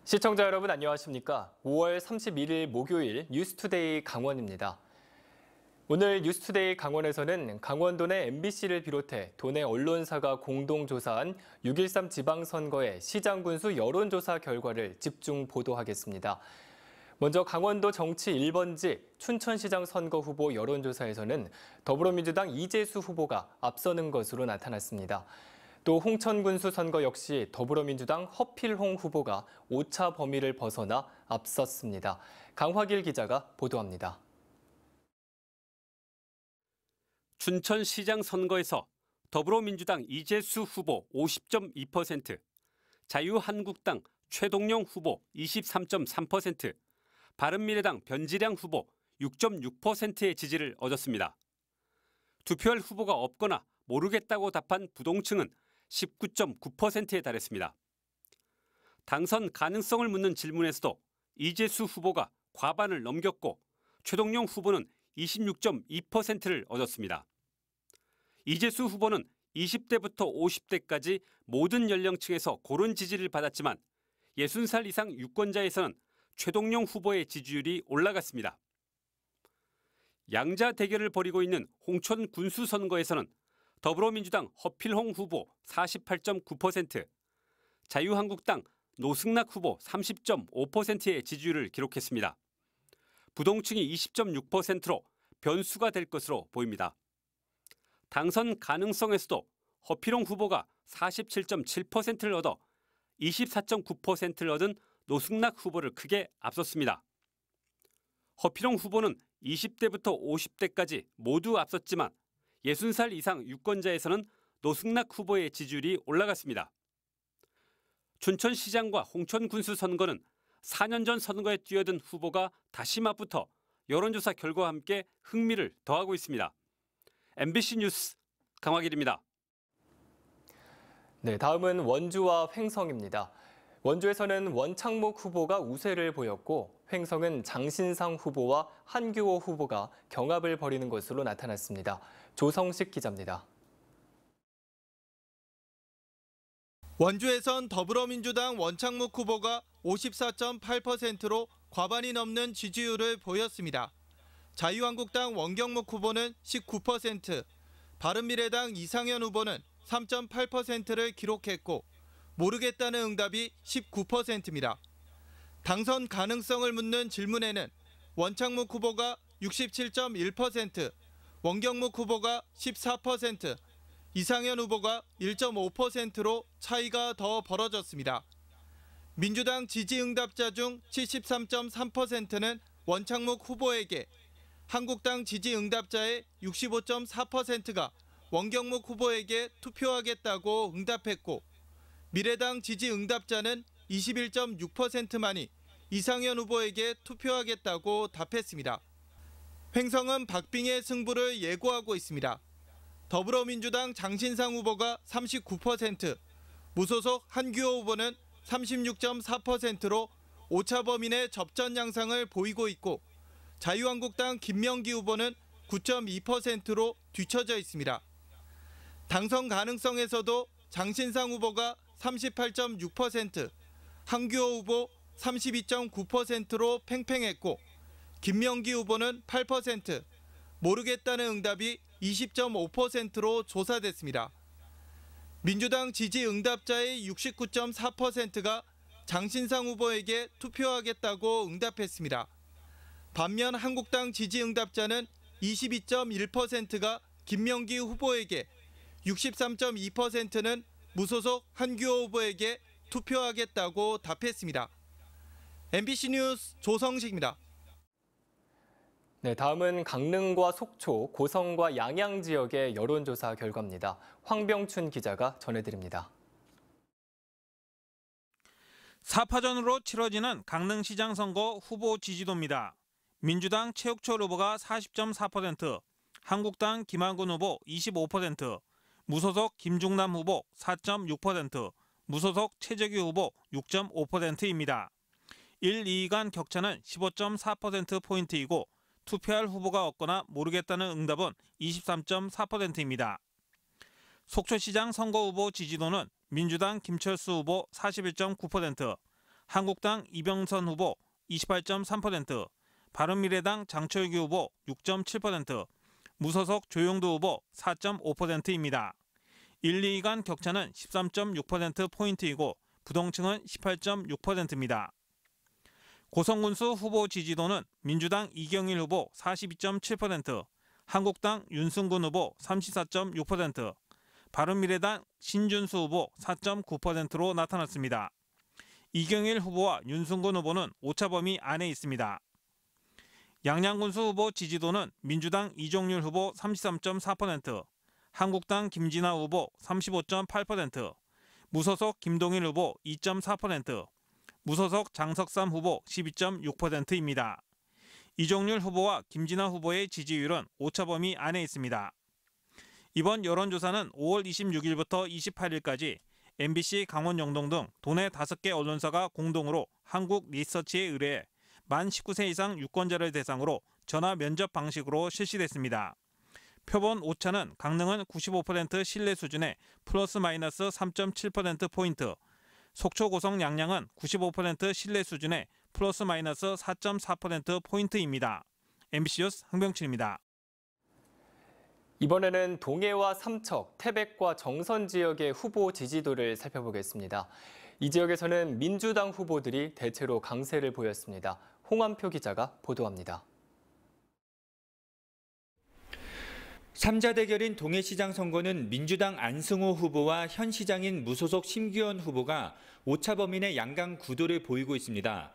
시청자 여러분 안녕하십니까? 5월 31일 목요일 뉴스투데이 강원입니다. 오늘 뉴스투데이 강원에서는 강원도 내 MBC를 비롯해 도내 언론사가 공동 조사한 6.13 지방선거의 시장 군수 여론조사 결과를 집중 보도하겠습니다. 먼저 강원도 정치 1번지 춘천시장 선거 후보 여론조사에서는 더불어민주당 이재수 후보가 앞서는 것으로 나타났습니다. 또 홍천군수 선거 역시 더불어민주당 허필홍 후보가 오차 범위를 벗어나 앞섰습니다. 강화길 기자가 보도합니다. 춘천시장 선거에서 더불어민주당 이재수 후보 50.2%, 자유한국당 최동영 후보 23.3%, 바른미래당 변지량 후보 6.6%의 지지를 얻었습니다. 투표할 후보가 없거나 모르겠다고 답한 부동층은 19.9%에 달했습니다. 당선 가능성을 묻는 질문에서도 이재수 후보가 과반을 넘겼고 최동영 후보는 26.2%를 얻었습니다. 이재수 후보는 20대부터 50대까지 모든 연령층에서 고른 지지를 받았지만 60살 이상 유권자에서는 최동영 후보의 지지율이 올라갔습니다. 양자 대결을 벌이고 있는 홍천 군수 선거에서는 더불어민주당 허필홍 후보 48.9%, 자유한국당 노승락 후보 30.5%의 지지율을 기록했습니다. 부동층이 20.6%로 변수가 될 것으로 보입니다. 당선 가능성에서도 허필홍 후보가 47.7%를 얻어 24.9%를 얻은 노승락 후보를 크게 앞섰습니다. 허필홍 후보는 20대부터 50대까지 모두 앞섰지만 60살 이상 유권자에서는 노승락 후보의 지지율이 올라갔습니다. 춘천시장과 홍천군수 선거는 4년 전 선거에 뛰어든 후보가 다시 맞붙어 여론조사 결과와 함께 흥미를 더하고 있습니다. MBC 뉴스 강화길입니다. 네, 다음은 원주와 횡성입니다. 원주에서는 원창목 후보가 우세를 보였고 횡성은 장신상 후보와 한규호 후보가 경합을 벌이는 것으로 나타났습니다. 조성식 기자입니다. 원주에선 더불어민주당 원창목 후보가 54.8%로 과반이 넘는 지지율을 보였습니다. 자유한국당 원경목 후보는 19%, 바른미래당 이상현 후보는 3.8%를 기록했고 모르겠다는 응답이 19%입니다. 당선 가능성을 묻는 질문에는 원창목 후보가 67.1%, 원경목 후보가 14%, 이상현 후보가 1.5%로 차이가 더 벌어졌습니다. 민주당 지지 응답자 중 73.3%는 원창목 후보에게, 한국당 지지 응답자의 65.4%가 원경목 후보에게 투표하겠다고 응답했고 미래당 지지 응답자는 21.6%만이 이상현 후보에게 투표하겠다고 답했습니다. 횡성은 박빙의 승부를 예고하고 있습니다. 더불어민주당 장신상 후보가 39%, 무소속 한규호 후보는 36.4%로 오차 범위 내 접전 양상을 보이고 있고 자유한국당 김명기 후보는 9.2%로 뒤처져 있습니다. 당선 가능성에서도 장신상 후보가 38.6%, 한규호 후보 32.9%로 팽팽했고 김명기 후보는 8%, 모르겠다는 응답이 20.5%로 조사됐습니다. 민주당 지지 응답자의 69.4%가 장신상 후보에게 투표하겠다고 응답했습니다. 반면 한국당 지지 응답자는 22.1%가 김명기 후보에게, 63.2%는 무소속 한규호 후보에게 투표하겠다고 답했습니다. MBC 뉴스 조성식입니다. 네, 다음은 강릉과 속초, 고성과 양양 지역의 여론조사 결과입니다. 황병춘 기자가 전해드립니다. 4파전으로 치러지는 강릉시장 선거 후보 지지도입니다. 민주당 최욱철 후보가 40.4%, 한국당 김한근 후보 25%, 무소속 김중남 후보 4.6%, 무소속 최재규 후보 6.5%입니다. 1, 2위 간 격차는 15.4%포인트이고 투표할 후보가 없거나 모르겠다는 응답은 23.4%입니다. 속초시장 선거 후보 지지도는 민주당 김철수 후보 41.9%, 한국당 이병선 후보 28.3%, 바른미래당 장철규 후보 6.7%, 무소속 조용도 후보 4.5%입니다. 1, 2위 간 격차는 13.6%포인트이고 부동층은 18.6%입니다. 고성군수 후보 지지도는 민주당 이경일 후보 42.7%, 한국당 윤승근 후보 34.6%, 바른미래당 신준수 후보 4.9%로 나타났습니다. 이경일 후보와 윤승근 후보는 오차 범위 안에 있습니다. 양양군수 후보 지지도는 민주당 이종률 후보 33.4%, 한국당 김진아 후보 35.8%, 무소속 김동일 후보 2.4%, 무소속 장석삼 후보 12.6%입니다. 이종률 후보와 김진아 후보의 지지율은 오차 범위 안에 있습니다. 이번 여론조사는 5월 26일부터 28일까지 MBC 강원 영동 등 도내 5개 언론사가 공동으로 한국 리서치에 의뢰해 만 19세 이상 유권자를 대상으로 전화 면접 방식으로 실시됐습니다. 표본 오차는 강릉은 95% 신뢰 수준의 플러스 마이너스 3.7%포인트, 속초 고성 양양은 95% 신뢰 수준의 플러스 마이너스 4.4%포인트입니다. MBC 뉴스 황병철입니다. 이번에는 동해와 삼척, 태백과 정선 지역의 후보 지지도를 살펴보겠습니다. 이 지역에서는 민주당 후보들이 대체로 강세를 보였습니다. 홍한표 기자가 보도합니다. 3자 대결인 동해시장 선거는 민주당 안승호 후보와 현 시장인 무소속 심규현 후보가 오차 범위 내 양강 구도를 보이고 있습니다.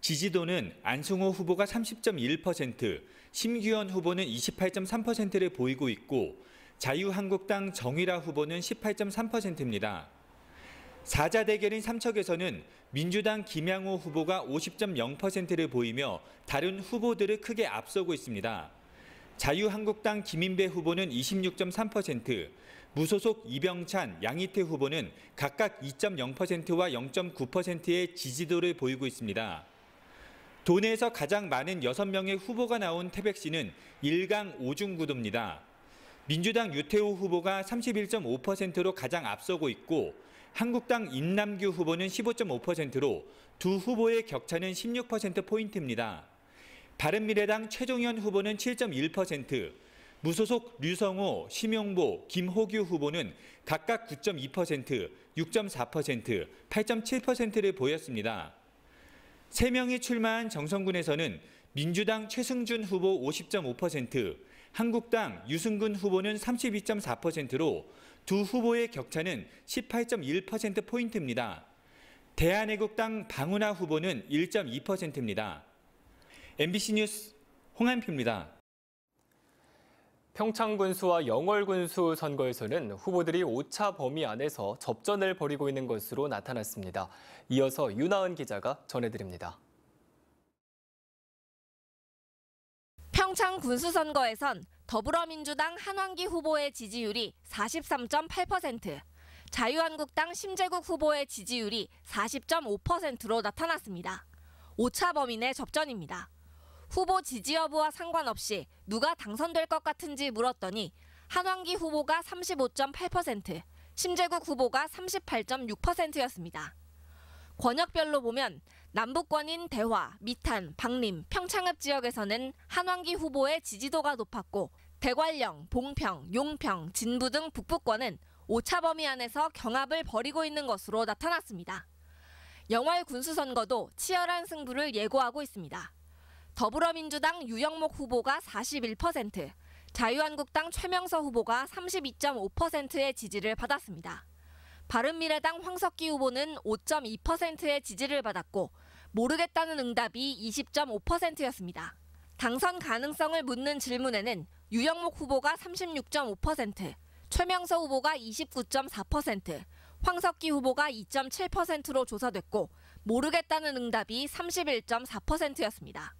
지지도는 안승호 후보가 30.1%, 심규현 후보는 28.3%를 보이고 있고 자유한국당 정의라 후보는 18.3%입니다. 4자 대결인 삼척에서는 민주당 김양호 후보가 50.0%를 보이며 다른 후보들을 크게 앞서고 있습니다. 자유한국당 김인배 후보는 26.3%, 무소속 이병찬, 양이태 후보는 각각 2.0%와 0.9%의 지지도를 보이고 있습니다. 도내에서 가장 많은 6명의 후보가 나온 태백시는 1강 5중 구도입니다. 민주당 유태호 후보가 31.5%로 가장 앞서고 있고 한국당 임남규 후보는 15.5%로 두 후보의 격차는 16%포인트입니다. 바른미래당 최종현 후보는 7.1%, 무소속 류성호, 심용보, 김호규 후보는 각각 9.2%, 6.4%, 8.7%를 보였습니다. 3명이 출마한 정선군에서는 민주당 최승준 후보 50.5%, 한국당 유승근 후보는 32.4%로 두 후보의 격차는 18.1%포인트입니다. 대한애국당 방훈하 후보는 1.2%입니다. MBC 뉴스 홍한표입니다. 평창군수와 영월군수 선거에서는 후보들이 오차 범위 안에서 접전을 벌이고 있는 것으로 나타났습니다. 이어서 윤하은 기자가 전해드립니다. 평창 군수선거에선 더불어민주당 한왕기 후보의 지지율이 43.8%, 자유한국당 심재국 후보의 지지율이 40.5%로 나타났습니다. 오차 범위 내 접전입니다. 후보 지지 여부와 상관없이 누가 당선될 것 같은지 물었더니 한왕기 후보가 35.8%, 심재국 후보가 38.6%였습니다. 권역별로 보면 남부권인 대화, 미탄, 박림, 평창읍 지역에서는 한왕기 후보의 지지도가 높았고 대관령, 봉평, 용평, 진부 등 북부권은 오차 범위 안에서 경합을 벌이고 있는 것으로 나타났습니다. 영월 군수선거도 치열한 승부를 예고하고 있습니다. 더불어민주당 유영목 후보가 41%, 자유한국당 최명서 후보가 32.5%의 지지를 받았습니다. 바른미래당 황석기 후보는 5.2%의 지지를 받았고 모르겠다는 응답이 20.5%였습니다. 당선 가능성을 묻는 질문에는 유영목 후보가 36.5%, 최명서 후보가 29.4%, 황석기 후보가 2.7%로 조사됐고 모르겠다는 응답이 31.4%였습니다.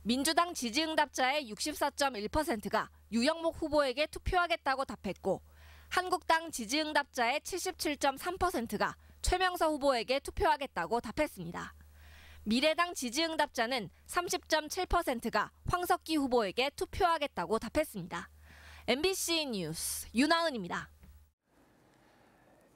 민주당 지지응답자의 64.1%가 유영목 후보에게 투표하겠다고 답했고 한국당 지지응답자의 77.3%가 최명서 후보에게 투표하겠다고 답했습니다. 미래당 지지응답자는 30.7%가 황석기 후보에게 투표하겠다고 답했습니다. MBC 뉴스 윤하은입니다.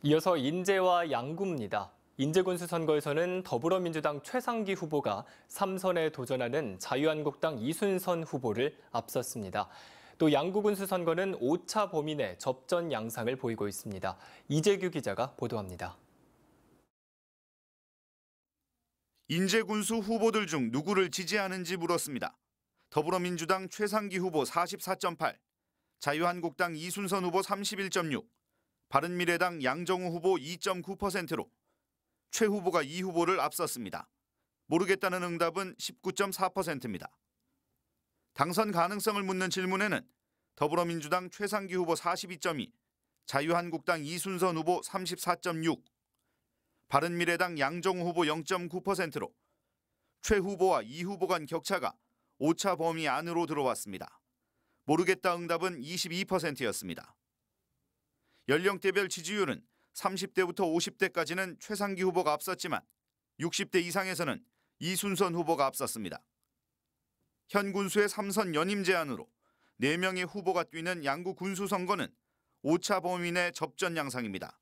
이어서 인제와 양구입니다. 인제군수 선거에서는 더불어민주당 최상기 후보가 3선에 도전하는 자유한국당 이순선 후보를 앞섰습니다. 또 양구군수 선거는 5차 범위 내 접전 양상을 보이고 있습니다. 이재규 기자가 보도합니다. 인제군수 후보들 중 누구를 지지하는지 물었습니다. 더불어민주당 최상기 후보 44.8, 자유한국당 이순선 후보 31.6, 바른미래당 양정우 후보 2.9%로 최 후보가 이 후보를 앞섰습니다. 모르겠다는 응답은 19.4%입니다. 당선 가능성을 묻는 질문에는 더불어민주당 최상기 후보 42.2, 자유한국당 이순선 후보 34.6, 바른미래당 양정우 후보 0.9%로 최 후보와 이 후보 간 격차가 5차 범위 안으로 들어왔습니다. 모르겠다 응답은 22%였습니다. 연령대별 지지율은 30대부터 50대까지는 최상기 후보가 앞섰지만 60대 이상에서는 이순선 후보가 앞섰습니다. 현 군수의 3선 연임 제한으로 4명의 후보가 뛰는 양구 군수 선거는 5차 범위 내 접전 양상입니다.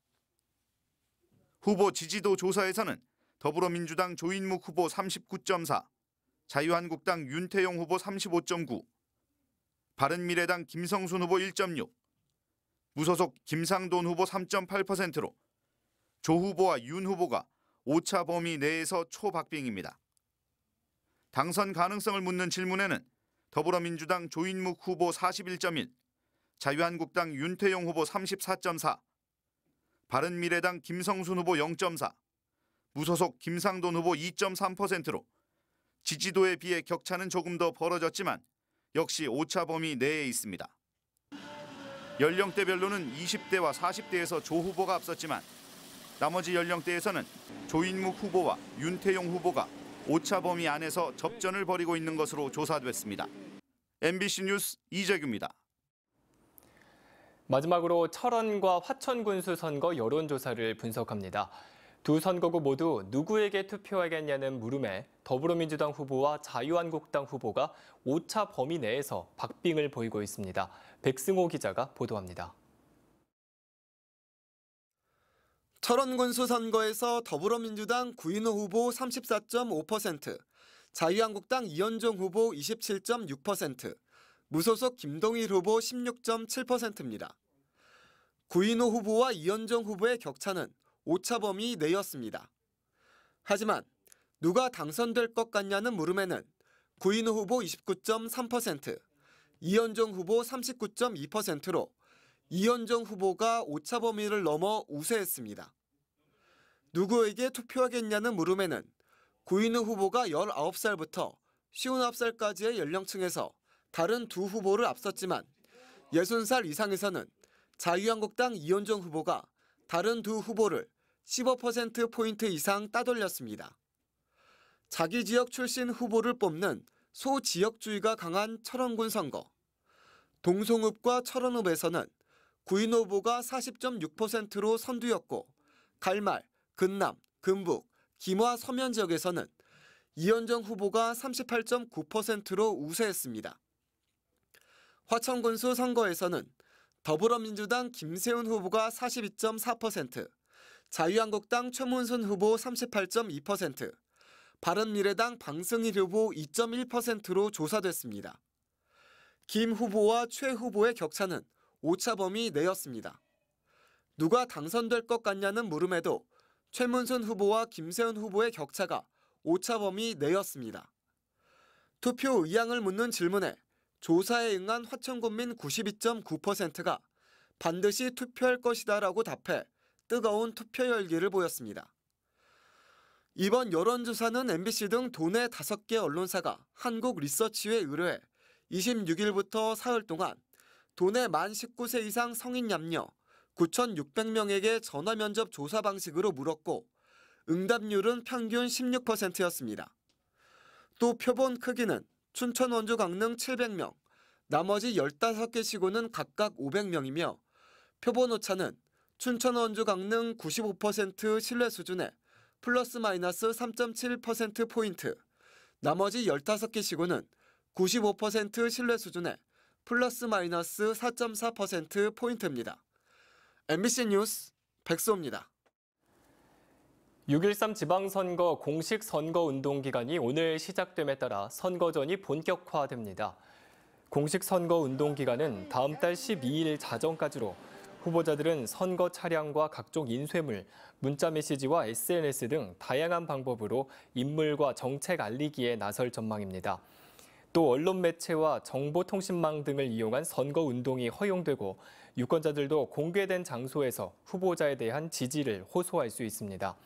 후보 지지도 조사에서는 더불어민주당 조인묵 후보 39.4, 자유한국당 윤태용 후보 35.9, 바른미래당 김성순 후보 1.6, 무소속 김상돈 후보 3.8%로 조 후보와 윤 후보가 5차 범위 내에서 초박빙입니다. 당선 가능성을 묻는 질문에는 더불어민주당 조인묵 후보 41.1, 자유한국당 윤태용 후보 34.4, 바른미래당 김성순 후보 0.4, 무소속 김상돈 후보 2.3%로 지지도에 비해 격차는 조금 더 벌어졌지만 역시 5차 범위 내에 있습니다. 연령대별로는 20대와 40대에서 조 후보가 앞섰지만 나머지 연령대에서는 조인묵 후보와 윤태용 후보가 5차 범위 안에서 접전을 벌이고 있는 것으로 조사됐습니다. MBC 뉴스 이재규입니다. 마지막으로 철원과 화천군수 선거 여론조사를 분석합니다. 두 선거구 모두 누구에게 투표하겠냐는 물음에 더불어민주당 후보와 자유한국당 후보가 5차 범위 내에서 박빙을 보이고 있습니다. 백승호 기자가 보도합니다. 철원군수 선거에서 더불어민주당 구인호 후보 34.5%, 자유한국당 이현종 후보 27.6%, 무소속 김동일 후보 16.7%입니다. 구인호 후보와 이현종 후보의 격차는 5차 범위 내였습니다. 하지만 누가 당선될 것 같냐는 물음에는 구인호 후보 29.3%, 이현종 후보 39.2%로 이현종 후보가 5차 범위를 넘어 우세했습니다. 누구에게 투표하겠냐는 물음에는 구인호 후보가 19살부터 59살까지의 연령층에서 다른 두 후보를 앞섰지만 60살 이상에서는 자유한국당 이현종 후보가 다른 두 후보를 15%포인트 이상 따돌렸습니다. 자기 지역 출신 후보를 뽑는 소지역주의가 강한 철원군 선거. 동송읍과 철원읍에서는 구인호 후보가 40.6%로 선두였고 갈말, 근남, 금북, 김화 서면 지역에서는 이현정 후보가 38.9%로 우세했습니다. 화천군수 선거에서는 더불어민주당 김세훈 후보가 42.4%, 자유한국당 최문순 후보 38.2%, 바른미래당 방승일 후보 2.1%로 조사됐습니다. 김 후보와 최 후보의 격차는 5차 범위 내였습니다. 누가 당선될 것 같냐는 물음에도 최문순 후보와 김세훈 후보의 격차가 5차 범위 내였습니다. 투표 의향을 묻는 질문에 조사에 응한 화천군민 92.9%가 반드시 투표할 것이다라고 답해 뜨거운 투표 열기를 보였습니다. 이번 여론조사는 MBC 등 도내 5개 언론사가 한국리서치에 의뢰해 26일부터 사흘 동안 도내 만 19세 이상 성인 남녀 9,600명에게 전화 면접 조사 방식으로 물었고 응답률은 평균 16%였습니다. 또 표본 크기는 춘천 원주 강릉 700명, 나머지 15개 시군은 각각 500명이며 표본 오차는 춘천 원주 강릉 95% 신뢰 수준에 플러스 마이너스 3.7%포인트, 나머지 15개 시군은 95% 신뢰 수준에 플러스 마이너스 4.4%포인트입니다. MBC 뉴스 백수호입니다. 6.13 지방선거 공식 선거운동 기간이 오늘 시작됨에 따라 선거전이 본격화됩니다. 공식 선거운동 기간은 다음 달 12일 자정까지로 후보자들은 선거 차량과 각종 인쇄물, 문자메시지와 SNS 등 다양한 방법으로 인물과 정책 알리기에 나설 전망입니다. 또 언론 매체와 정보통신망 등을 이용한 선거운동이 허용되고 유권자들도 공개된 장소에서 후보자에 대한 지지를 호소할 수 있습니다.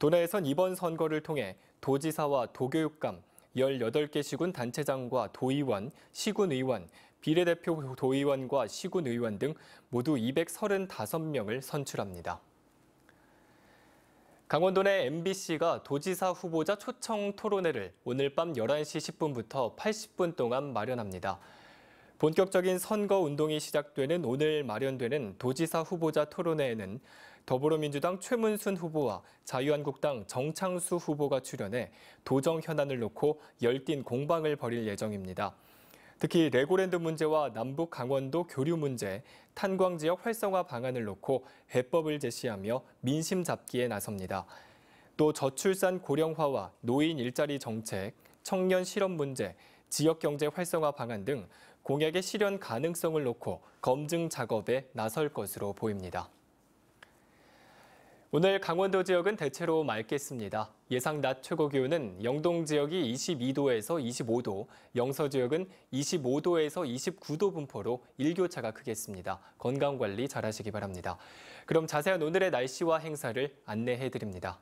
도내에선 이번 선거를 통해 도지사와 도교육감, 18개 시군 단체장과 도의원, 시군의원, 비례대표 도의원과 시군의원 등 모두 235명을 선출합니다. 강원도 내 MBC가 도지사 후보자 초청 토론회를 오늘 밤 11시 10분부터 80분 동안 마련합니다. 본격적인 선거운동이 시작되는 오늘 마련되는 도지사 후보자 토론회에는 더불어민주당 최문순 후보와 자유한국당 정창수 후보가 출연해 도정 현안을 놓고 열띤 공방을 벌일 예정입니다. 특히 레고랜드 문제와 남북 강원도 교류 문제, 탄광 지역 활성화 방안을 놓고 해법을 제시하며 민심 잡기에 나섭니다. 또 저출산 고령화와 노인 일자리 정책, 청년 실업 문제, 지역 경제 활성화 방안 등 공약의 실현 가능성을 놓고 검증 작업에 나설 것으로 보입니다. 오늘 강원도 지역은 대체로 맑겠습니다. 예상 낮 최고 기온은 영동 지역이 22도에서 25도, 영서 지역은 25도에서 29도 분포로 일교차가 크겠습니다. 건강관리 잘하시기 바랍니다. 그럼 자세한 오늘의 날씨와 행사를 안내해드립니다.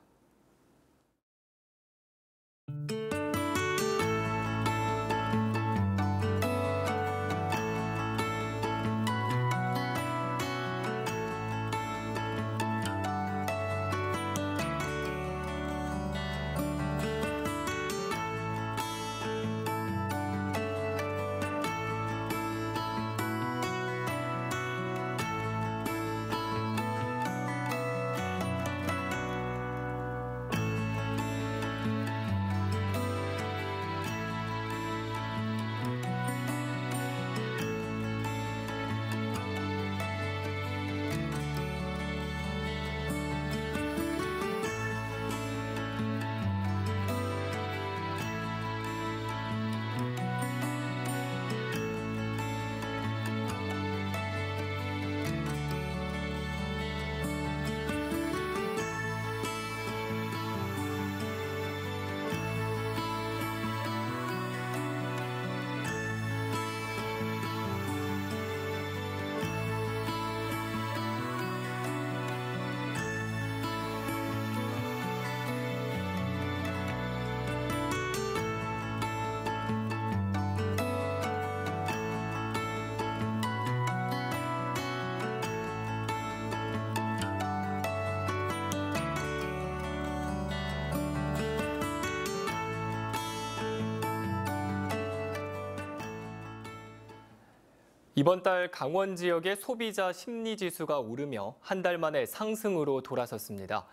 이번 달 강원 지역의 소비자 심리지수가 오르며 한 달 만에 상승으로 돌아섰습니다.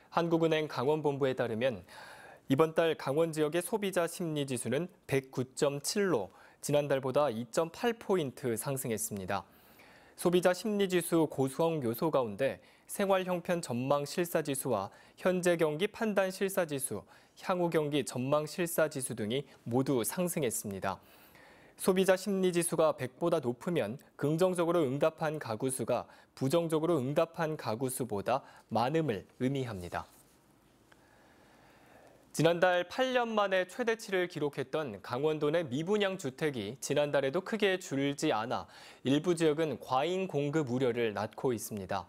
한국은행 강원본부에 따르면 이번 달 강원 지역의 소비자 심리지수는 109.7로 지난달보다 2.8포인트 상승했습니다. 소비자 심리지수 고수형 요소 가운데 생활형편 전망 실사지수와 현재 경기 판단 실사지수, 향후 경기 전망 실사지수 등이 모두 상승했습니다. 소비자 심리지수가 100보다 높으면 긍정적으로 응답한 가구 수가 부정적으로 응답한 가구 수보다 많음을 의미합니다. 지난달 8년 만에 최대치를 기록했던 강원도 내 미분양 주택이 지난달에도 크게 줄지 않아 일부 지역은 과잉 공급 우려를 낳고 있습니다.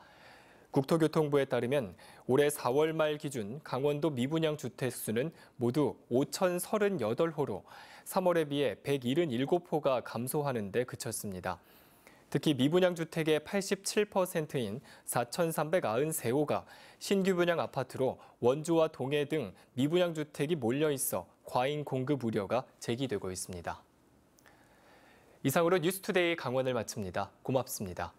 국토교통부에 따르면 올해 4월 말 기준 강원도 미분양 주택 수는 모두 5,038호로 3월에 비해 177호가 감소하는 데 그쳤습니다. 특히 미분양 주택의 87%인 4,393호가 신규 분양 아파트로 원주와 동해 등 미분양 주택이 몰려 있어 과잉 공급 우려가 제기되고 있습니다. 이상으로 뉴스투데이 강원을 마칩니다. 고맙습니다.